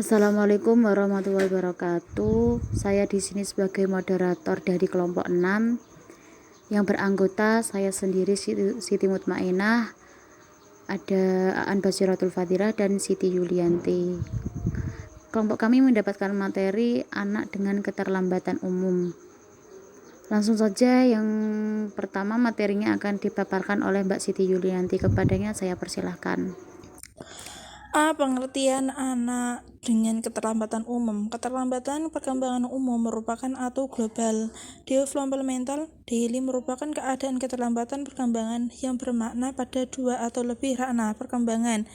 Assalamualaikum warahmatullahi wabarakatuh. Saya di sini sebagai moderator dari kelompok 6 yang beranggota saya sendiri Siti Mutmainah, ada Aan Basiratul Fadilah dan Siti Yulianti. Kelompok kami mendapatkan materi anak dengan keterlambatan umum. Langsung saja, yang pertama materinya akan dipaparkan oleh Mbak Siti Yulianti. Kepadanya saya persilahkan. Pengertian anak dengan keterlambatan umum. Keterlambatan perkembangan umum merupakan atau global. Developmental daily merupakan keadaan keterlambatan perkembangan yang bermakna pada dua atau lebih ranah perkembangan.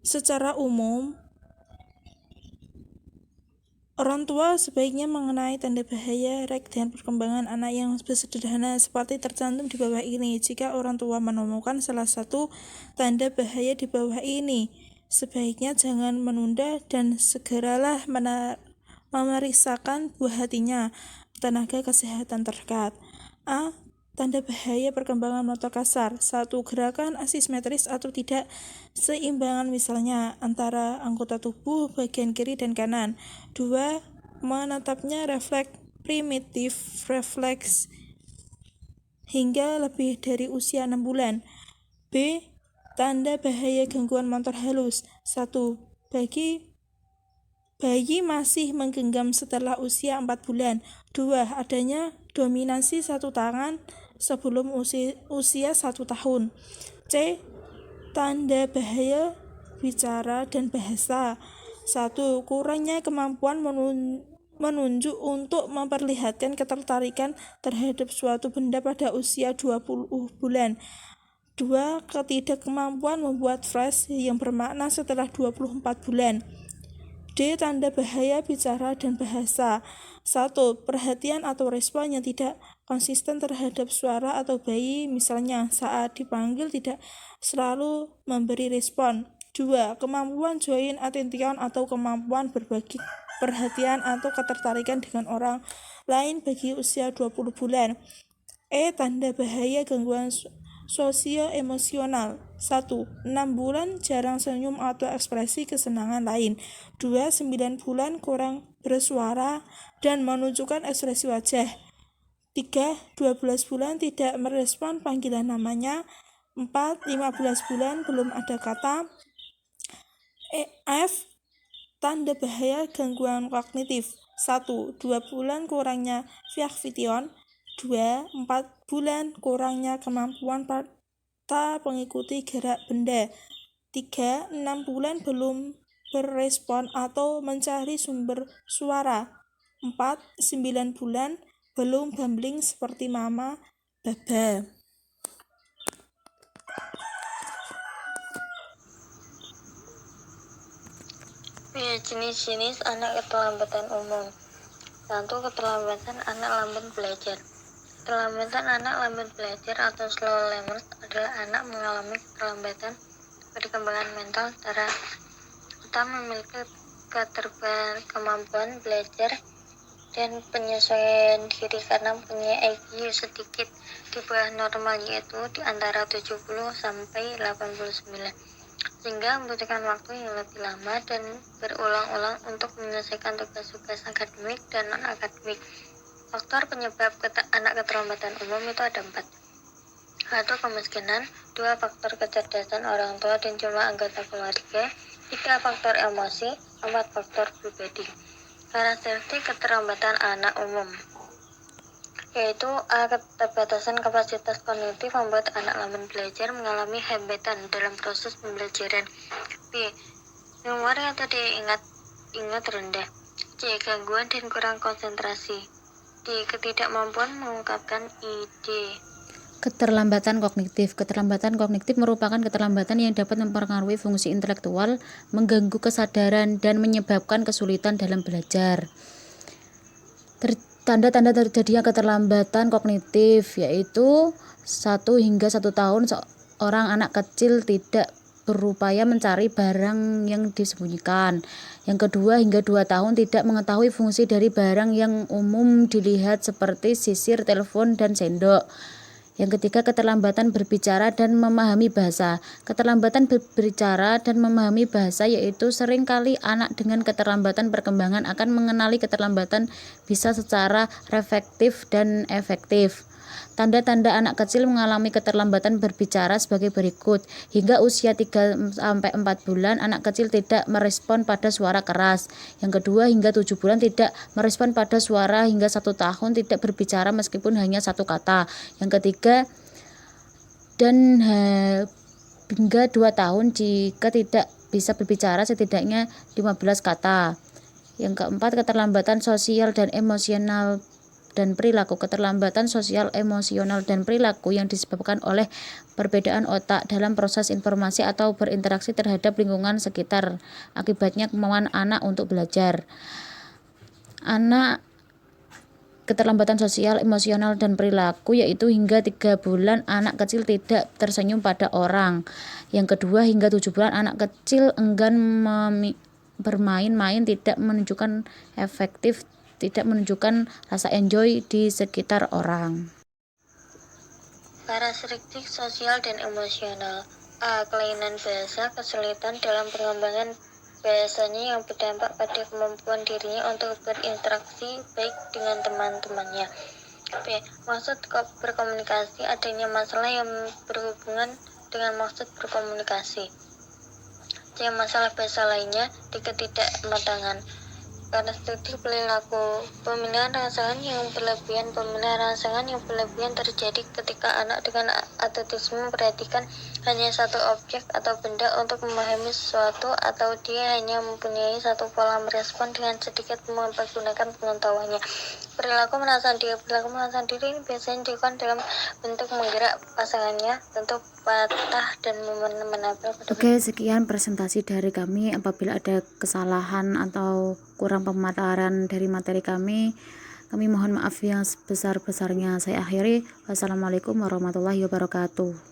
Secara umum, orang tua sebaiknya mengenai tanda bahaya dan perkembangan anak yang sederhana seperti tercantum di bawah ini. Jika orang tua menemukan salah satu tanda bahaya di bawah ini, sebaiknya jangan menunda dan segeralah memeriksakan buah hatinya tenaga kesehatan terdekat. Tanda bahaya perkembangan motor kasar. 1. Gerakan asimetris atau tidak seimbangan misalnya antara anggota tubuh bagian kiri dan kanan. 2. Menetapnya refleks primitif refleks hingga lebih dari usia 6 bulan. B. Tanda bahaya gangguan motor halus. 1. Bayi masih menggenggam setelah usia 4 bulan. 2. Adanya dominasi satu tangan sebelum usia 1 tahun. C. Tanda bahaya bicara dan bahasa. 1. Kurangnya kemampuan menunjuk untuk memperlihatkan ketertarikan terhadap suatu benda pada usia 20 bulan. 2. Ketidakkemampuan membuat flash yang bermakna setelah 24 bulan. D. Tanda bahaya bicara dan bahasa. 1. Perhatian atau respon yang tidak konsisten terhadap suara atau bayi, misalnya saat dipanggil tidak selalu memberi respon. 2. Kemampuan joint attention atau kemampuan berbagi perhatian atau ketertarikan dengan orang lain bagi usia 20 bulan. E. Tanda bahaya gangguan sosio-emosional. 1. 6 bulan jarang senyum atau ekspresi kesenangan lain. 2. 9 bulan kurang bersuara dan menunjukkan ekspresi wajah. 3. 12 bulan tidak merespon panggilan namanya. 4. 15 bulan belum ada kata. F. Tanda bahaya gangguan kognitif. 1. 2 bulan kurangnya fiction. 2. 4 bulan kurangnya kemampuan pada mengikuti gerak benda. 3. 6 bulan belum berespon atau mencari sumber suara. 4. 9 bulan belum bumbling seperti mama, baba. Jenis-jenis anak keterlambatan umum. 1. Keterlambatan anak lambat belajar. Keterlambatan anak lambat belajar atau slow learners adalah anak mengalami keterlambatan perkembangan mental secara utama memiliki kemampuan belajar dan penyesuaian diri karena punya IQ sedikit di bawah normal, yaitu di antara 70 sampai 89, sehingga membutuhkan waktu yang lebih lama dan berulang-ulang untuk menyelesaikan tugas-tugas akademik dan non-akademik. Faktor penyebab anak keterlambatan umum itu ada 4. 1. Kemiskinan. 2. Faktor kecerdasan orang tua dan jumlah anggota keluarga. 3. Faktor emosi. 4. Faktor pribadi. Karakteristik keterlambatan anak umum, yaitu A. Keterbatasan kapasitas kognitif membuat anak lambat belajar mengalami hambatan dalam proses pembelajaran. B. Memori atau ingat rendah. C. Gangguan dan kurang konsentrasi. D. Ketidakmampuan mengungkapkan ide. Keterlambatan kognitif. Keterlambatan kognitif merupakan keterlambatan yang dapat mempengaruhi fungsi intelektual, mengganggu kesadaran, dan menyebabkan kesulitan dalam belajar. Tanda-tanda terjadinya keterlambatan kognitif yaitu 1 hingga 1 tahun seorang anak kecil tidak berupaya mencari barang yang disembunyikan. Yang kedua, hingga 2 tahun tidak mengetahui fungsi dari barang yang umum dilihat seperti sisir, telepon, dan sendok. Yang ketiga, keterlambatan berbicara dan memahami bahasa. Keterlambatan berbicara dan memahami bahasa yaitu seringkali anak dengan keterlambatan perkembangan akan mengenali keterlambatan bisa secara reflektif dan efektif. Tanda-tanda anak kecil mengalami keterlambatan berbicara sebagai berikut. Hingga usia 3-4 bulan, anak kecil tidak merespon pada suara keras. Yang kedua, hingga 7 bulan tidak merespon pada suara. Hingga 1 tahun tidak berbicara meskipun hanya 1 kata. Yang ketiga, dan hingga 2 tahun jika tidak bisa berbicara setidaknya 15 kata. Yang keempat, keterlambatan sosial dan emosional dan perilaku. Keterlambatan sosial, emosional, dan perilaku yang disebabkan oleh perbedaan otak dalam proses informasi atau berinteraksi terhadap lingkungan sekitar. Akibatnya kemauan anak untuk belajar. Keterlambatan sosial, emosional, dan perilaku yaitu hingga 3 bulan anak kecil tidak tersenyum pada orang. Yang kedua, hingga 7 bulan anak kecil enggan bermain-main, tidak menunjukkan efektif, tidak menunjukkan rasa enjoy di sekitar orang. Karakteristik sosial dan emosional. A. Kelainan bahasa, kesulitan dalam pengembangan bahasanya yang berdampak pada kemampuan dirinya untuk berinteraksi baik dengan teman-temannya. B. Maksud berkomunikasi, adanya masalah yang berhubungan dengan maksud berkomunikasi. C. Masalah bahasa lainnya, ketidakmatangan. Karakteristik perilaku, pemilihan rangsangan yang berlebihan. Pemilihan rangsangan yang berlebihan terjadi ketika anak dengan autisme memperhatikan hanya satu objek atau benda untuk memahami sesuatu, atau dia hanya mempunyai satu pola merespon dengan sedikit mempergunakan pengetahuannya. Perilaku menahan diri ini biasanya dilakukan dalam bentuk menggerak pasangannya, bentuk patah dan menabrak. Oke, sekian presentasi dari kami. Apabila ada kesalahan atau kurang pemaparan dari materi kami mohon maaf yang sebesar-besarnya. Saya akhiri. Wassalamualaikum warahmatullahi wabarakatuh.